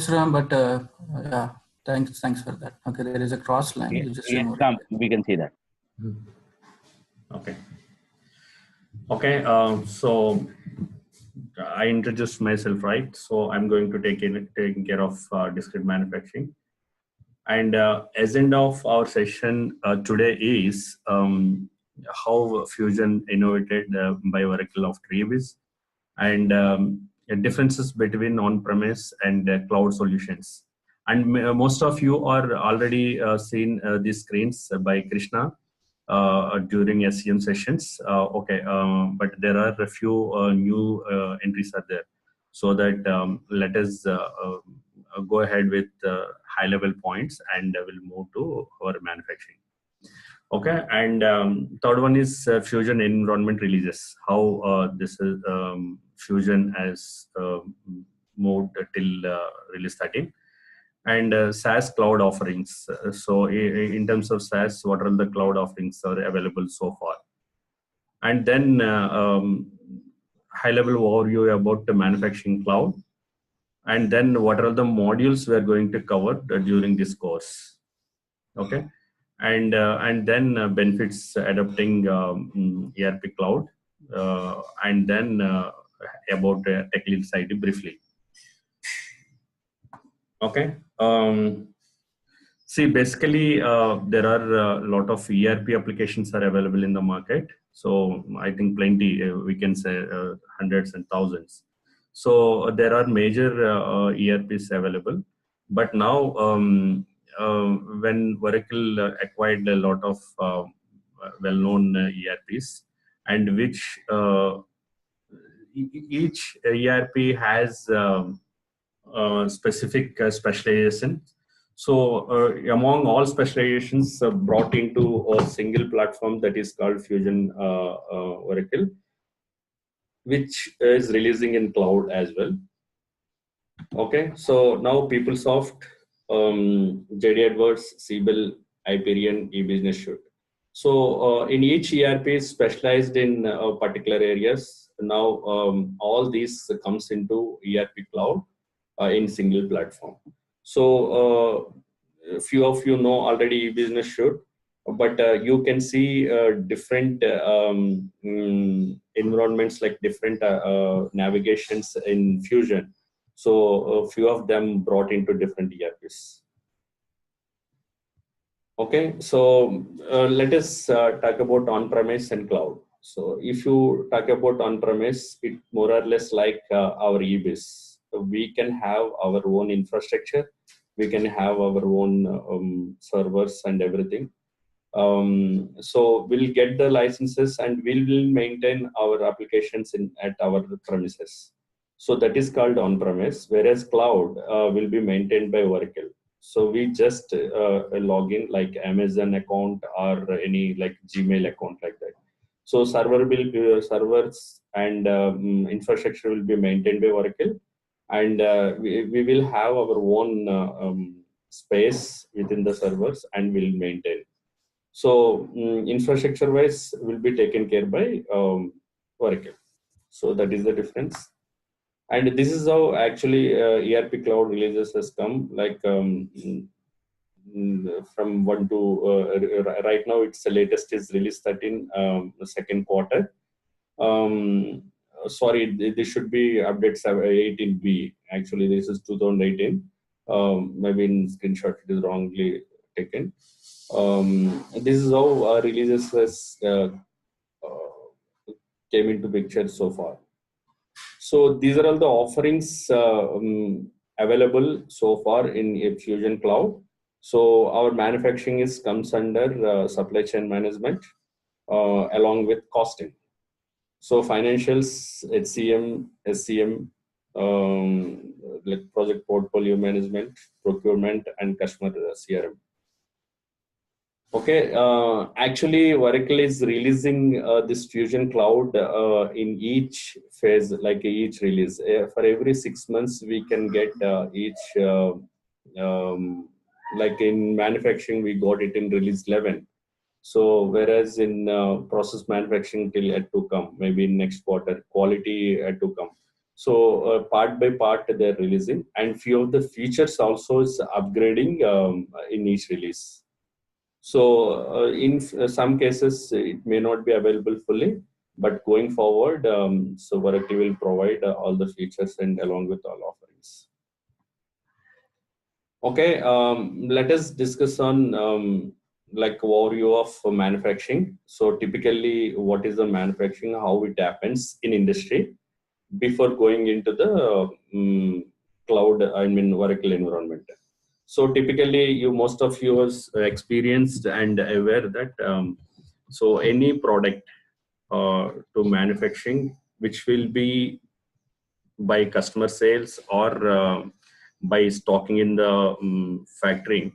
Ram, but yeah, thanks for that. Okay, there is a cross line. You just remove come, we can see that. Okay. Okay. So I introduced myself, right? So I'm going to take care of discrete manufacturing. And agenda of our session today is how Fusion innovated by Oracle after EBIS, and differences between on-premise and cloud solutions. And most of you are already seen these screens by Krishna during SCM sessions. But there are a few new entries are there. So that let us go ahead with high-level points, and we'll move to our manufacturing. Okay, and third one is Fusion environment releases. How this is Fusion has moved till release 13, and SaaS cloud offerings. So in terms of SaaS, what are the cloud offerings are available so far? And then high-level overview about the manufacturing cloud. And then what are the modules we are going to cover during this course? Okay, and then benefits adopting ERP cloud, and then about tech lead side briefly. Okay. See, basically, there are a lot of ERP applications are available in the market. So I think plenty, we can say hundreds and thousands. So there are major ERPs available. But now, when Oracle acquired a lot of well-known ERPs, and which each ERP has specific specialization. So among all specializations brought into a single platform that is called Fusion Oracle, which is releasing in cloud as well. Okay, so now PeopleSoft, JD Edwards, Siebel, Hyperion, eBusiness Suite. So in each ERP is specialized in particular areas. Now all these comes into ERP cloud in single platform. So few of you know already eBusiness Suite, but you can see different environments, like different navigations in Fusion. So a few of them brought into different ERPs. Okay, so let us talk about on-premise and cloud. So if you talk about on-premise, it more or less like our EBIS. We can have our own infrastructure, we can have our own servers and everything. So we'll get the licenses and we will maintain our applications at our premises. So that is called on-premise, whereas cloud will be maintained by Oracle. So we just log in like Amazon account or any like Gmail account like that. So servers and infrastructure will be maintained by Oracle, and we will have our own space within the servers and will maintain. So infrastructure wise will be taken care by Oracle. So that is the difference. And this is how actually ERP cloud releases has come, like from 1 to right now. It's the latest is release 13, second quarter. Sorry, this should be update 18B. Actually, this is 2018. Maybe in screenshot it is wrongly taken. This is how releases has came into picture so far. So these are all the offerings available so far in Fusion Cloud. So our manufacturing comes under supply chain management along with costing. So financials, HCM, SCM, like project portfolio management, procurement, and customer CRM. Okay, actually Oracle is releasing this Fusion Cloud in each phase, like each release. For every 6 months, we can get each, like in manufacturing, we got it in release 11. So whereas in process manufacturing till yet to come, maybe in next quarter, quality yet to come. So part by part they're releasing, and few of the features also is upgrading in each release. So in some cases it may not be available fully, but going forward, so Varati will provide all the features and along with all offerings. Okay, let us discuss on like overview of manufacturing. So typically, what is the manufacturing? How it happens in industry before going into the cloud? I mean, Oracle environment. So typically, most of you was experienced and aware that so any product to manufacturing, which will be by customer sales or by stocking in the factory.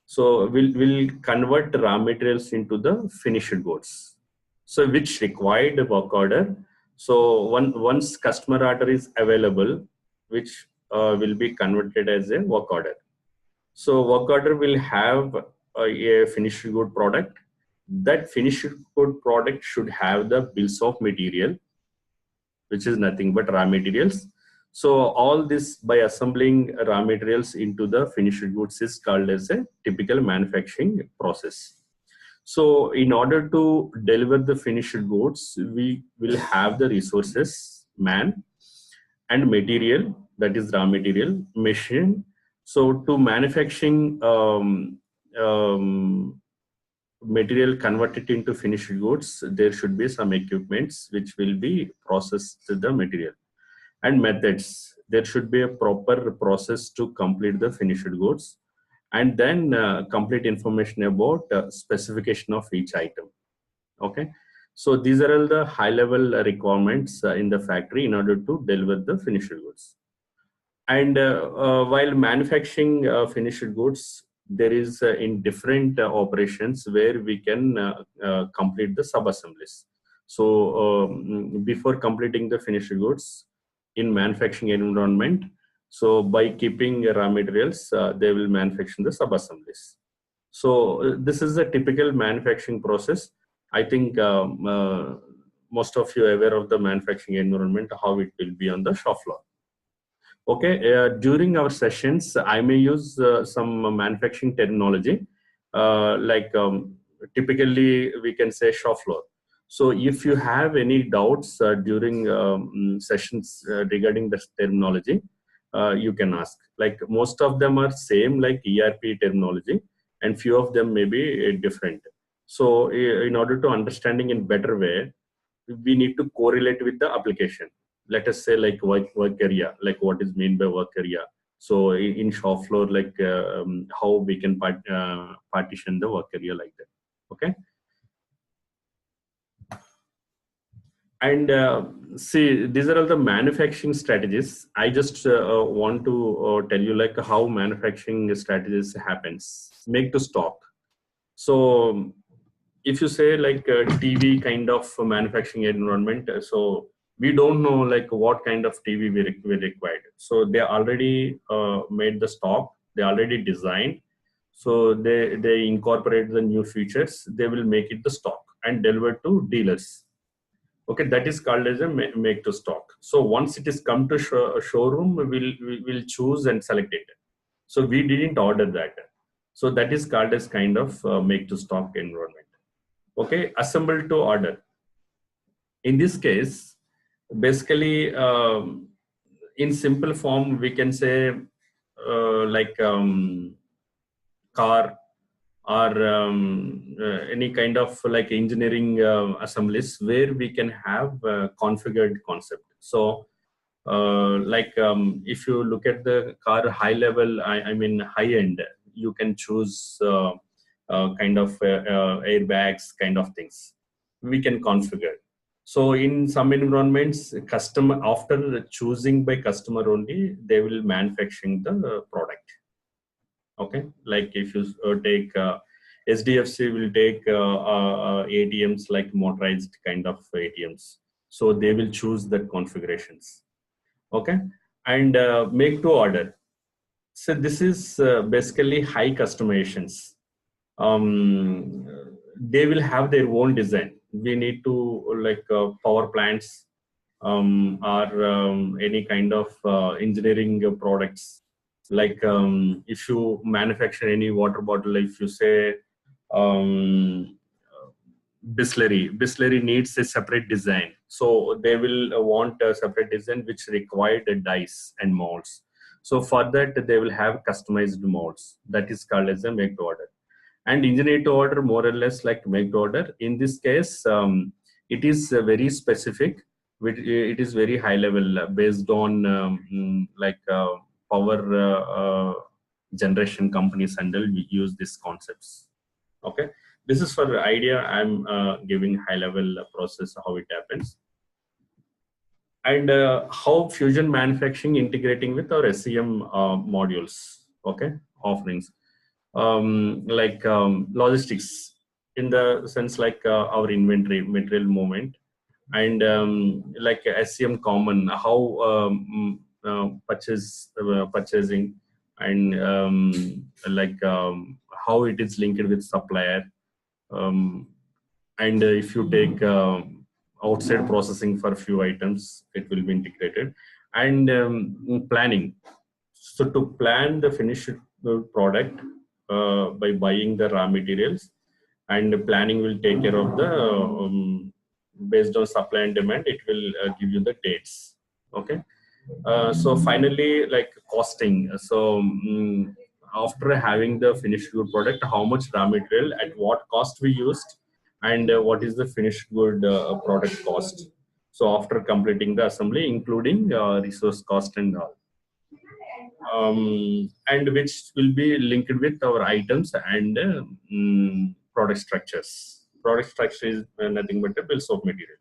So we'll convert raw materials into the finished goods. So which required a work order. So once customer order is available, which will be converted as a work order. So work order will have a finished good product. That finished good product should have the bills of material, which is nothing but raw materials. So all this, by assembling raw materials into the finished goods, is called as a typical manufacturing process. So in order to deliver the finished goods, we will have the resources, man, and material, that is raw material, machine. So to manufacturing material converted into finished goods, there should be some equipments which will be processed the material, and methods. There should be a proper process to complete the finished goods, and then complete information about specification of each item. Okay, so these are all the high level requirements in the factory in order to deliver the finished goods. And while manufacturing finished goods, there is in different operations where we can complete the sub-assemblies. So before completing the finished goods in manufacturing environment, so by keeping raw materials, they will manufacture the sub-assemblies. So this is a typical manufacturing process. I think most of you are aware of the manufacturing environment, how it will be on the shop floor. Okay, during our sessions, I may use some manufacturing terminology, like typically we can say shop floor. So if you have any doubts during sessions regarding this terminology, you can ask. Like most of them are same, like ERP terminology, and few of them may be different. So in order to understanding in better way, we need to correlate with the application. Let us say like work area, like what is mean by work area. So in shop floor, like how we can partition the work area like that. Okay. And see, these are all the manufacturing strategies. I just want to tell you like how manufacturing strategies happens. Make to stock. So if you say like a TV kind of manufacturing environment, so we don't know like what kind of TV we required. So they already made the stock, they already designed. So they incorporate the new features, they will make it the stock and deliver to dealers. Okay, that is called as a make to stock. So once it is come to showroom, we'll choose and select it. So we didn't order that. So that is called as kind of make to stock environment. Okay, assemble to order. In this case, basically, in simple form, we can say like car or any kind of like engineering assemblies where we can have configured concept. So like if you look at the car high level, I mean high end, you can choose kind of airbags kind of things we can configure. So in some environments, customer, after choosing by customer only, they will manufacturing the product. Okay, like if you take SDFC will take ATMs like motorized kind of ATMs. So they will choose the configurations. Okay, and make to order. So this is basically high customizations. They will have their own design. We need to like power plants or any kind of engineering products. Like if you manufacture any water bottle, if you say um, Bisleri needs a separate design. So they will want a separate design which required dies and molds. So for that, they will have customized molds. That is called as a make to order. And engineer to order, more or less like make to order. In this case, it is very specific. It is very high level based on power generation companies handle. We use these concepts. Okay, this is for the idea. I'm giving high level process how it happens, and how fusion manufacturing integrating with our SEM modules. Okay, offerings logistics, in the sense like our inventory, material movement, and like SEM common, how purchasing, and how it is linked with supplier, um, and if you take outside processing for few items, it will be integrated, and planning. So to plan the finished product by buying the raw materials, and planning will take care of the based on supply and demand, it will give you the dates. Okay. So finally, like costing. So after having the finished good product, how much raw material at what cost we used, and what is the finished good product cost. So after completing the assembly, including resource cost and all, and which will be linked with our items and product structures. Product structure is nothing but a bills of material.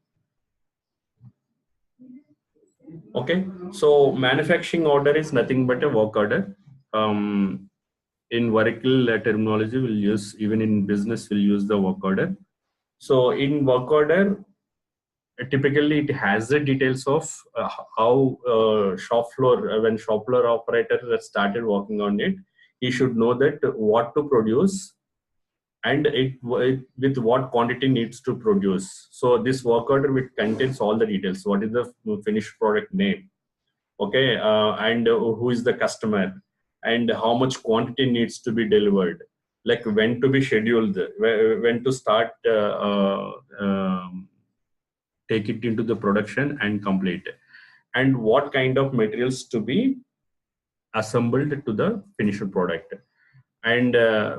Okay, so manufacturing order is nothing but a work order. In Oracle terminology, we'll use, even in business, we'll use the work order. So in work order, typically it has the details of how shop floor, when shop floor operator started working on it, he should know that what to produce, and it with what quantity needs to produce. So this work order, which contains all the details. What is the finished product name? Okay, and who is the customer, and how much quantity needs to be delivered, like when to be scheduled, when to start take it into the production and complete, and what kind of materials to be assembled to the finished product, and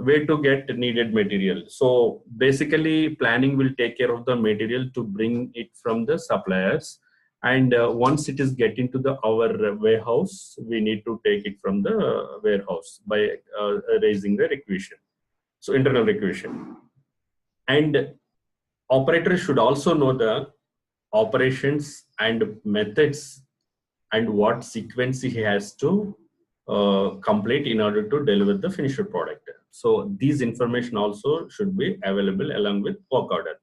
where to get needed material. So basically planning will take care of the material to bring it from the suppliers, and once it is get into the our warehouse, we need to take it from the warehouse by raising the requisition, so internal requisition. And operator should also know the operations and methods, and what sequence he has to complete in order to deliver the finished product. So these information also should be available along with work order.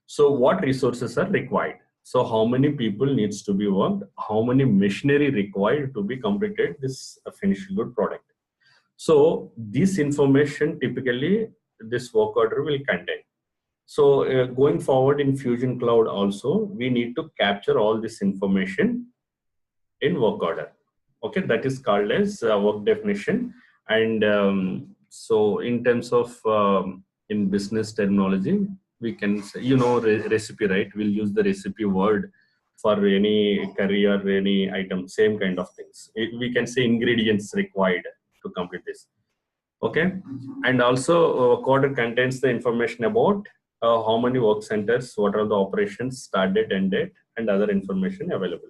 So what resources are required? So how many people needs to be worked? How many machinery required to be completed this finished good product? So this information typically this work order will contain. So going forward in Fusion Cloud also, we need to capture all this information in work order. Okay, that is called as work definition. And so in terms of in business terminology, we can say, recipe, right? We'll use the recipe word for any curry or any item, same kind of things. We can say ingredients required to complete this. Okay, and also work order contains the information about how many work centers, what are the operations, start date, end date, and other information available.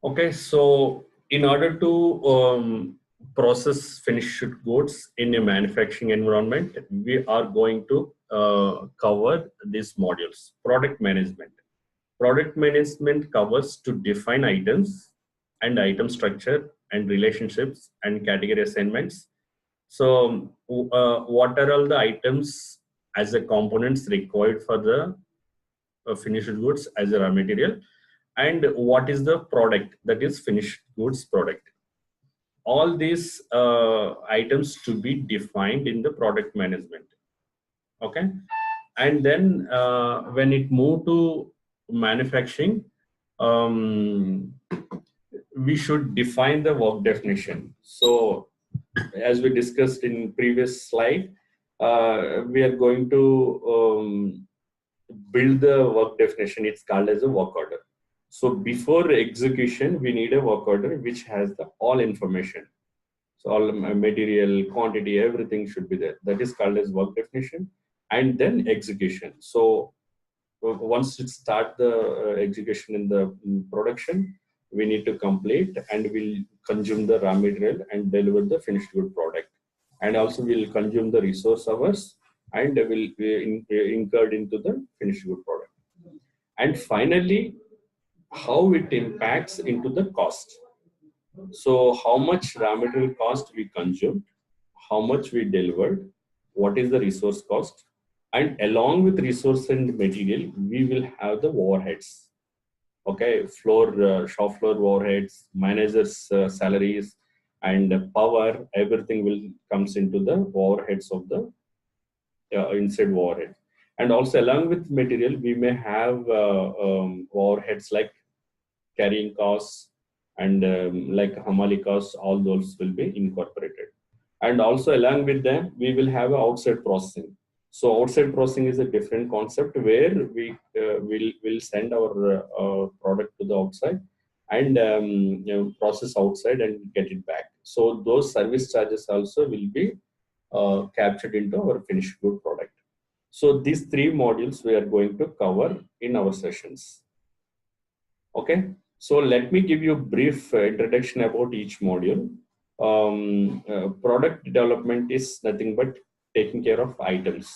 Okay, so in order to process finished goods in a manufacturing environment, we are going to cover these modules. Product management. Product management covers to define items and item structure and relationships and category assignments. So what are all the items as a components required for the finished goods as a raw material, and what is the product, that is finished goods product. All these items to be defined in the product management. Okay, and then when it moved to manufacturing, um, we should define the work definition. So as we discussed in previous slide, we are going to build the work definition. It's called as a work order. So before execution, we need a work order which has the all information. So all material, quantity, everything should be there. That is called as work definition. And then execution. So once it start the execution in the production, we need to complete and we'll consume the raw material and deliver the finished good product. And also we'll consume the resource hours and will incurred into the finished good product. And finally, how it impacts into the cost. So how much raw material cost we consumed, how much we delivered, what is the resource cost, and along with resource and material, we will have the overheads. Okay, shop floor overheads, managers' salaries, and power. Everything will comes into the overheads of the inside overhead. And also along with material, we may have overheads like carrying costs and like hamali costs. All those will be incorporated. And also along with them, we will have outside processing. So outside processing is a different concept where we will send our product to the outside and process outside and get it back. So those service charges also will be captured into our finished good product. So these three modules we are going to cover in our sessions. Okay, so let me give you a brief introduction about each module. Product development is nothing but taking care of items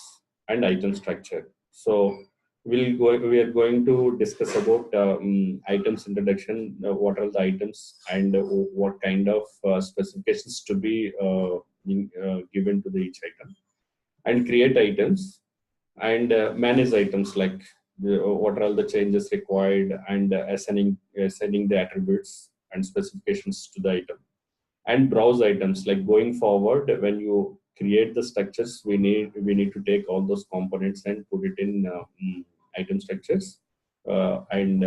and item structure. So we are going to discuss about items introduction, what are the items and what kind of specifications to be given to the each item, and create items and manage items like what are all the changes required and assigning the attributes and specifications to the item, and browse items. Like going forward, when you create the structures, we need to take all those components and put it in item structures and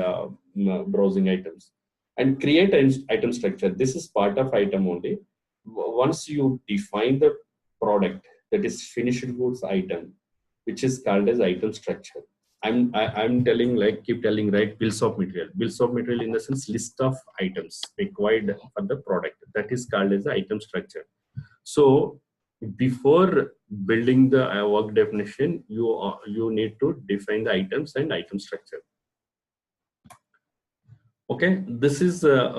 browsing items and create an item structure. This is part of item only. Once you define the product, that is finished goods item, which is called as item structure. I'm telling, like, keep telling, right? Bills of material. Bills of material in the sense list of items required for the product. That is called as the item structure. So before building the work definition, you need to define the items and item structure. Okay, this is a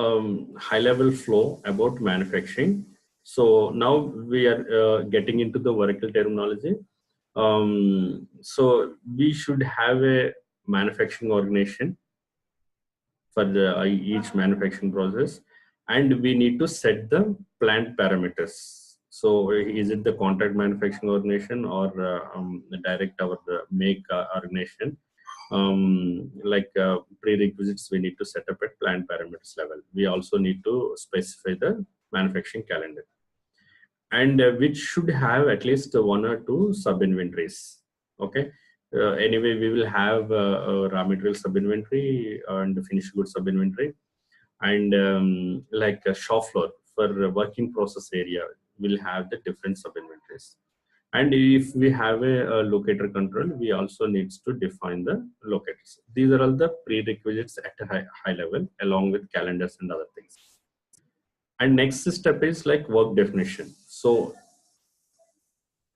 high-level flow about manufacturing. So now we are getting into the vertical terminology. So we should have a manufacturing organization for each manufacturing process, and we need to set the plant parameters. So is it the contract manufacturing organization or the direct or the make organization? Like prerequisites we need to set up at plant parameters level. We also need to specify the manufacturing calendar, and which should have at least one or two sub inventories. Okay, anyway we will have raw material sub inventory and finished goods sub inventory, and like a shop floor for working process area will have the different sub inventories. And if we have a locator control, we also needs to define the locators. These are all the prerequisites at a high level, along with calendars and other things. And next step is like work definition. So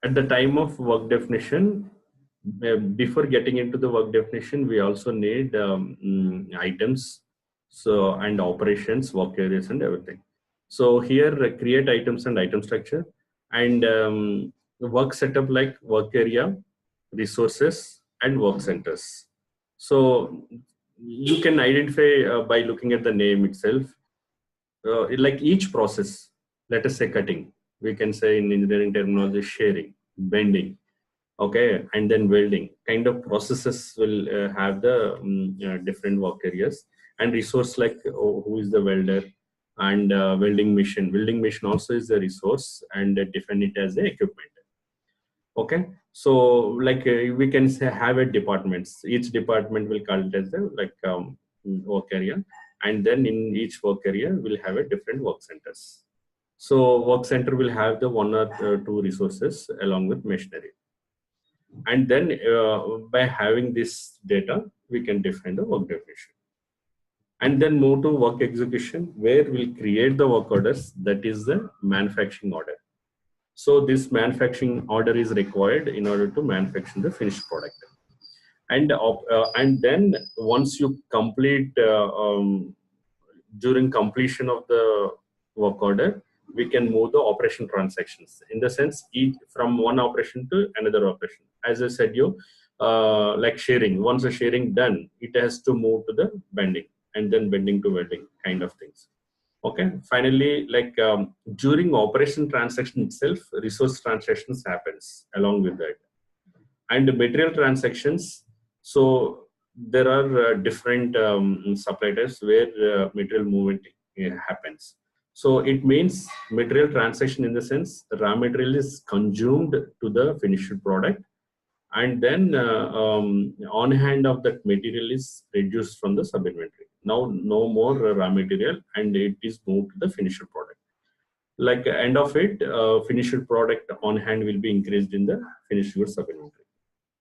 at the time of work definition, before getting into the work definition, we also need items, so and operations, work areas, and everything. So here, create items and item structure, and the work setup like work area, resources, and work centers. So you can identify by looking at the name itself. Like each process, let us say cutting, we can say in engineering terminology, sharing, bending, okay, and then welding. Kind of processes will have the different work areas, and resource like who is the welder, and welding machine. Welding machine also is a resource, and define it as the equipment. Okay, so like we can say have a departments. Each department will call it as a work area, and then in each work area we'll have a different work centers. So work center will have the one or two resources along with machinery, and then by having this data we can define the work definition, and then move to work execution, where we'll create the work orders, that is the manufacturing order. So this manufacturing order is required in order to manufacture the finished product. And then once you complete during completion of the work order, we can move the operation transactions, in the sense each from one operation to another operation. As I said you, like sharing, once the sharing done, it has to move to the bending, and then bending to welding kind of things. Okay, finally, like during operation transaction itself, resource transactions happens along with that, and the material transactions. So there are different suppliers where material movement happens. So it means material transaction in the sense raw material is consumed to the finished product, and then on hand of that material is reduced from the sub inventory. Now no more raw material, and it is moved to the finished product. Like end of it, finished product on hand will be increased in the finished goods sub inventory.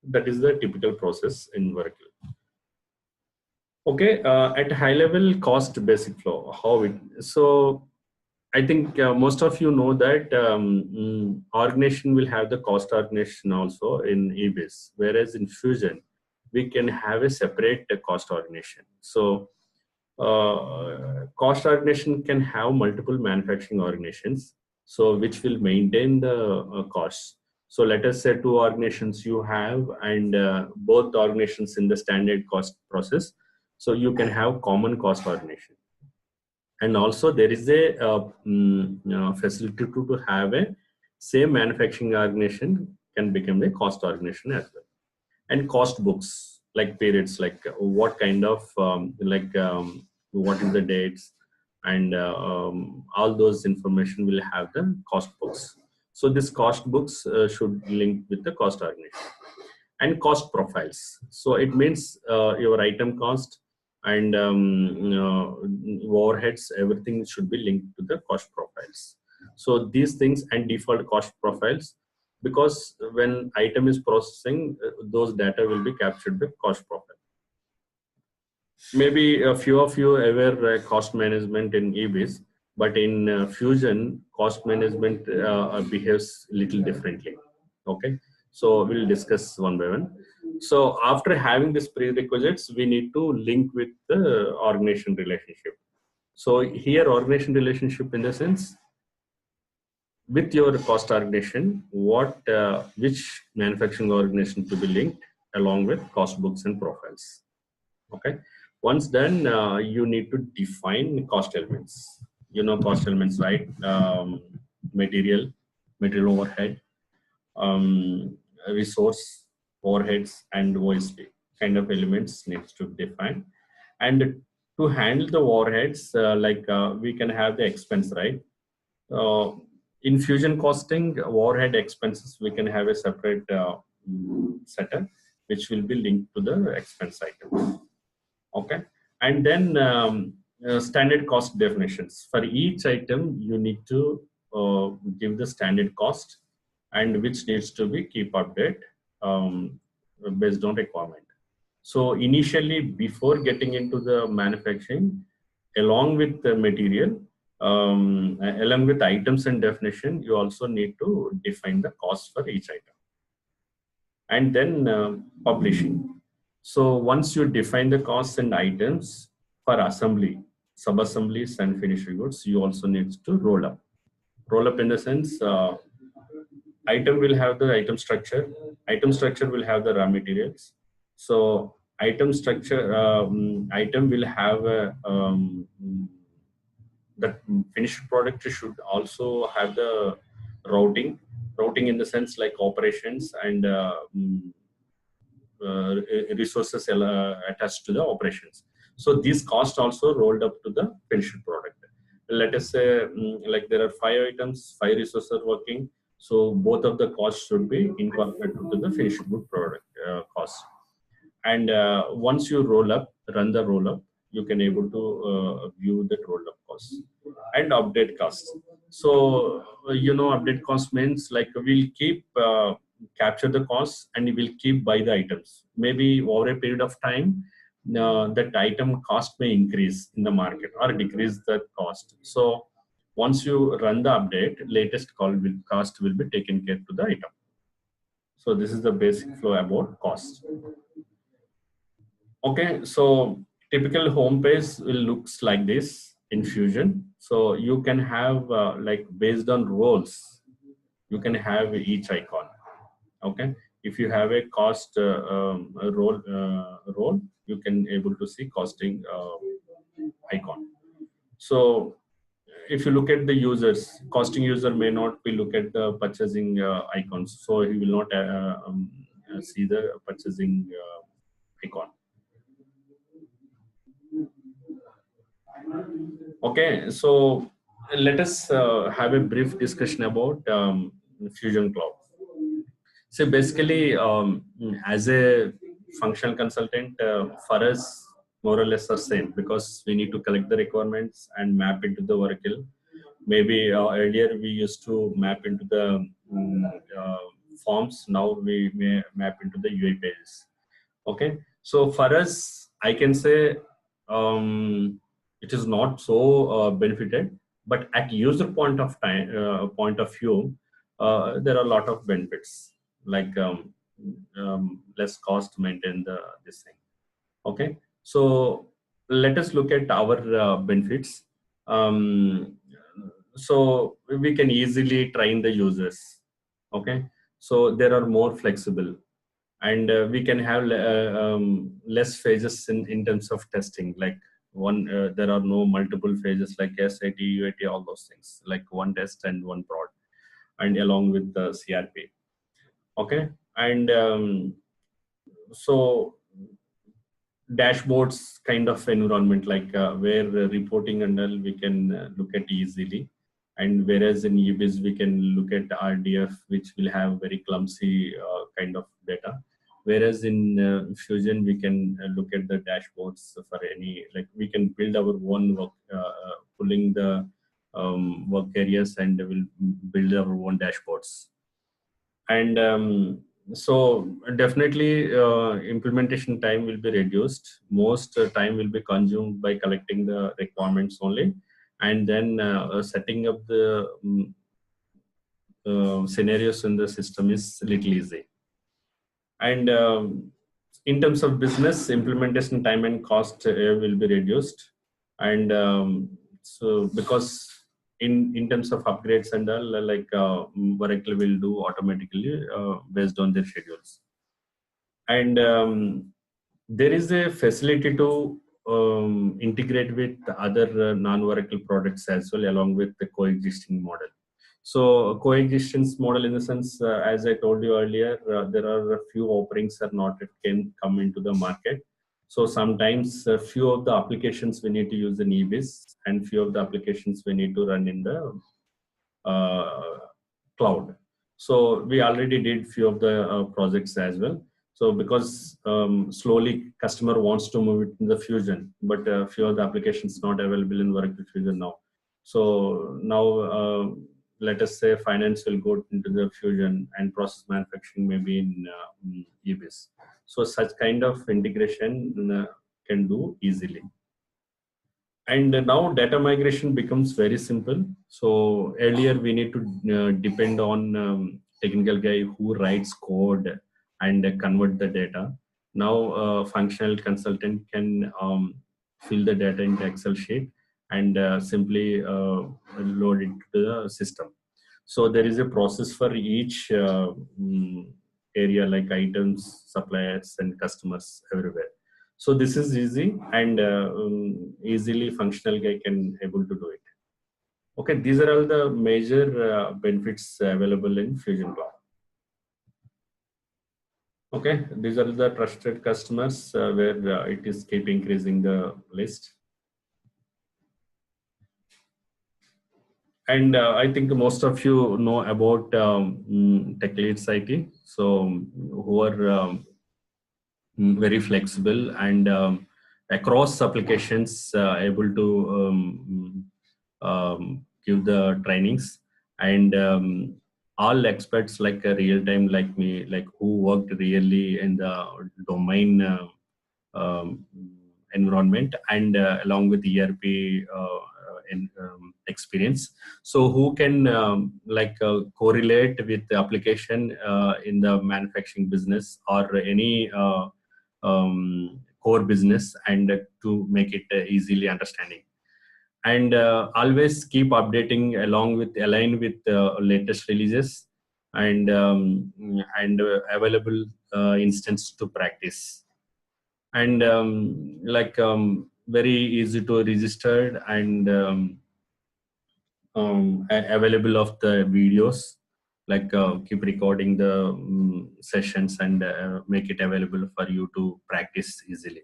That is the typical process in Oracle. Okay, at high level, cost basic flow, how it, so I think most of you know that organization will have the cost organization also in EBIS, whereas in Fusion, we can have a separate cost organization. So cost organization can have multiple manufacturing organizations, so which will maintain the costs. So let us say two organizations you have, and both organizations in the standard cost process. So you can have common cost organization. And also there is a facility to have a same manufacturing organization can become a cost organization as well. And cost books, like periods, like what kind of what is the dates, and all those information will have the cost books. So this cost books should link with the cost organization. And cost profiles, so it means your item cost and overheads, everything should be linked to the cost profiles. So these things and default cost profiles, because when item is processing, those data will be captured with cost profile. Maybe a few of you aware cost management in EBIS, but in Fusion, cost management behaves little differently. Okay, so we'll discuss one by one. So after having these prerequisites, we need to link with the organization relationship. So here, organization relationship in the sense, with your cost organization, what which manufacturing organization to be linked along with cost books and profiles. Okay, once done, you need to define cost elements. You know cost elements, right? Material overhead, resource overheads, and OSP kind of elements needs to be defined. And to handle the overheads, we can have the expense, right? In Fusion costing, overhead expenses, we can have a separate setup which will be linked to the expense item. Okay, and then standard cost definitions. For each item, you need to give the standard cost, and which needs to be keep update based on requirement. So initially, before getting into the manufacturing, along with the material, along with items and definition, you also need to define the cost for each item. And then publishing. So once you define the costs and items for assembly, sub-assemblies and finished goods, you also need to roll up. Roll up in the sense, item will have the item structure. Item structure will have the raw materials. So item structure, item will have a, the finished product should also have the routing in the sense like operations and resources attached to the operations. So these costs also rolled up to the finished product. Let us say like there are 5 items, 5 resources are working. So both of the costs should be incorporated to the finished good product cost. And once you run the roll up, you can able to view the roll up costs and update costs. So update cost means like we'll keep capture the costs and we'll keep buy the items. Maybe over a period of time, that item cost may increase in the market or decrease the cost. So once you run the update, latest cost will be taken care to the item. So this is the basic flow about cost. Okay, so typical home page will looks like this in Fusion. So you can have like based on roles, you can have each icon. Okay, if you have a cost role, you can able to see costing icon. So if you look at the users, costing user may not be look at the purchasing icons, so he will not see the purchasing icon. Okay, so let us have a brief discussion about Fusion Cloud. So basically, as a functional consultant, for us, more or less are same, because we need to collect the requirements and map into the Oracle. Maybe earlier we used to map into the forms. Now we may map into the UI pages. Okay, so for us, I can say it is not so benefited, but at user point of view, there are a lot of benefits, like less cost to maintain this thing. Okay, so let us look at our benefits. So we can easily train the users. Okay, so there are more flexible, and we can have less phases in terms of testing. Like there are no multiple phases like SAT, UAT, all those things, like one test and one prod, and along with the CRP. Okay, and so dashboards kind of environment, like where reporting and all we can look at easily. And whereas in UBIS we can look at RDF, which will have very clumsy kind of data. Whereas in Fusion we can look at the dashboards for any, like we can build our own work, pulling the work areas, and we'll build our own dashboards. And so definitely implementation time will be reduced. Most time will be consumed by collecting the requirements only, and then setting up the scenarios in the system is little easy. And in terms of business, implementation time and cost will be reduced. And so because in terms of upgrades and all, like Oracle will do automatically based on their schedules. And there is a facility to integrate with other non-Oracle products as well, along with the coexisting model. So coexistence model, in the sense, as I told you earlier, there are a few offerings that not yet can come into the market. So sometimes a few of the applications we need to use in EBIS, and few of the applications we need to run in the cloud. So we already did few of the projects as well. So because slowly customer wants to move it in the Fusion, but few of the applications not available in Oracle Fusion now. So now let us say finance will go into the Fusion, and process manufacturing maybe in EBIS. So such kind of integration can do easily. And now data migration becomes very simple. So earlier we need to depend on technical guy who writes code and convert the data. Now functional consultant can fill the data into Excel sheet and simply load it to the system. So there is a process for each area, like items, suppliers, and customers everywhere. So this is easy, and easily functional guy can able to do it. Okay, these are all the major benefits available in Fusion Cloud. Okay, these are the trusted customers where it is keep increasing the list. And I think most of you know about Tech Leads IT. So who are very flexible and across applications able to give the trainings, and all experts like real time like me, like who worked really in the domain um, environment, and along with ERP experience, so who can correlate with the application in the manufacturing business or any core business, and to make it easily understanding, and always keep updating along with align with latest releases, and available instance to practice, and very easy to register, and available of the videos, like keep recording the sessions, and make it available for you to practice easily.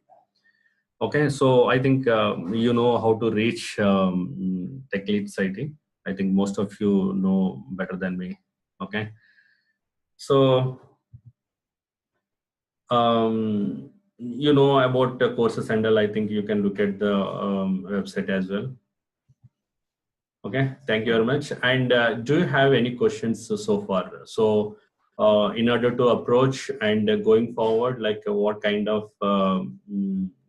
Okay, so I think you know how to reach Tech Lead Society. I think most of you know better than me. Okay, so you know about the courses and all. I think you can look at the website as well. Okay, thank you very much. And do you have any questions so far? So in order to approach and going forward, like what kind of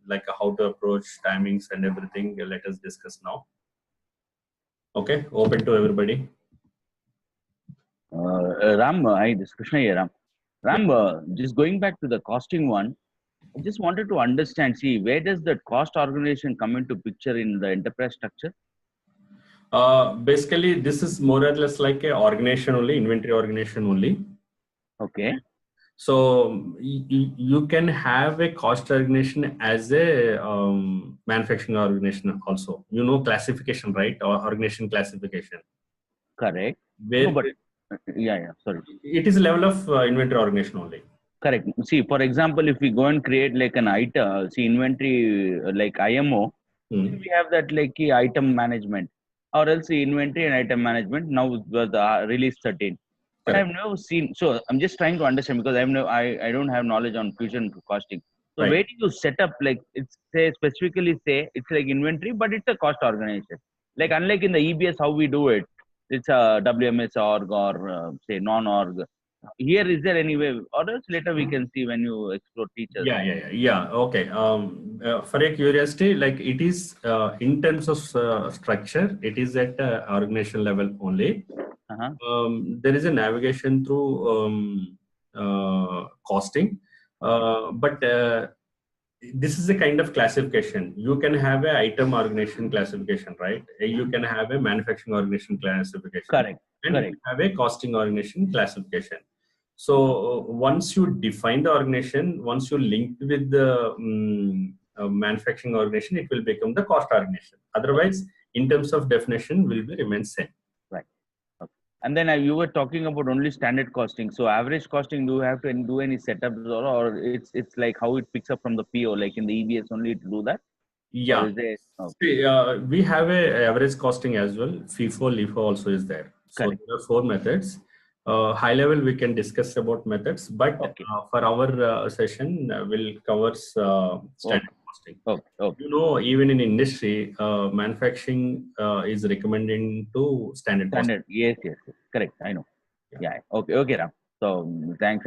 like how to approach timings and everything, let us discuss now. Okay, open to everybody. Ram, this is Krishna here, Ram. Ram, just going back to the costing one, I just wanted to understand, see, where does the cost organization come into picture in the enterprise structure? Basically, this is more or less like a organization only, inventory organization only. Okay. So you can have a cost organization as a manufacturing organization also. You know classification, right? Or organization classification. Correct. Where No, but yeah, sorry. it is a level of inventory organization only. Correct. See, for example, if we go and create like an item, see inventory like IMO, we have that like key item management, or else the inventory and item management. Now with the release 13. But Correct. I've never seen. So I'm just trying to understand because I don't have knowledge on fusion costing. So Right. where do you set up like it's say specifically say it's like inventory, but it's a cost organization. Like unlike in the EBS how we do it, it's a WMS org or say non-org. Here is there any way, or else later we can see when you explore teachers. Yeah. Okay. For a curiosity, like it is in terms of structure, it is at organization level only. There is a navigation through costing, but this is a kind of classification. You can have a item organization classification, right? You can have a manufacturing organization classification. Correct. And Correct. you have a costing organization classification. So once you define the organization, once you link with the manufacturing organization, it will become the cost organization. Otherwise, in terms of definition, will be remain same. Right. Okay. And then you were talking about only standard costing. So average costing, do you have to do any setups, or it's like how it picks up from the PO, like in the EBS only to do that? Yeah. Or is it, okay. See, we have a average costing as well. FIFO, LIFO also is there. So Correct. there are 4 methods. High level we can discuss about methods, but Okay. for our session we'll cover standard costing. Okay. You know, even in industry, manufacturing is recommending to standard costing. Yes. Correct. I know. Yeah. Okay, Ram. So thanks.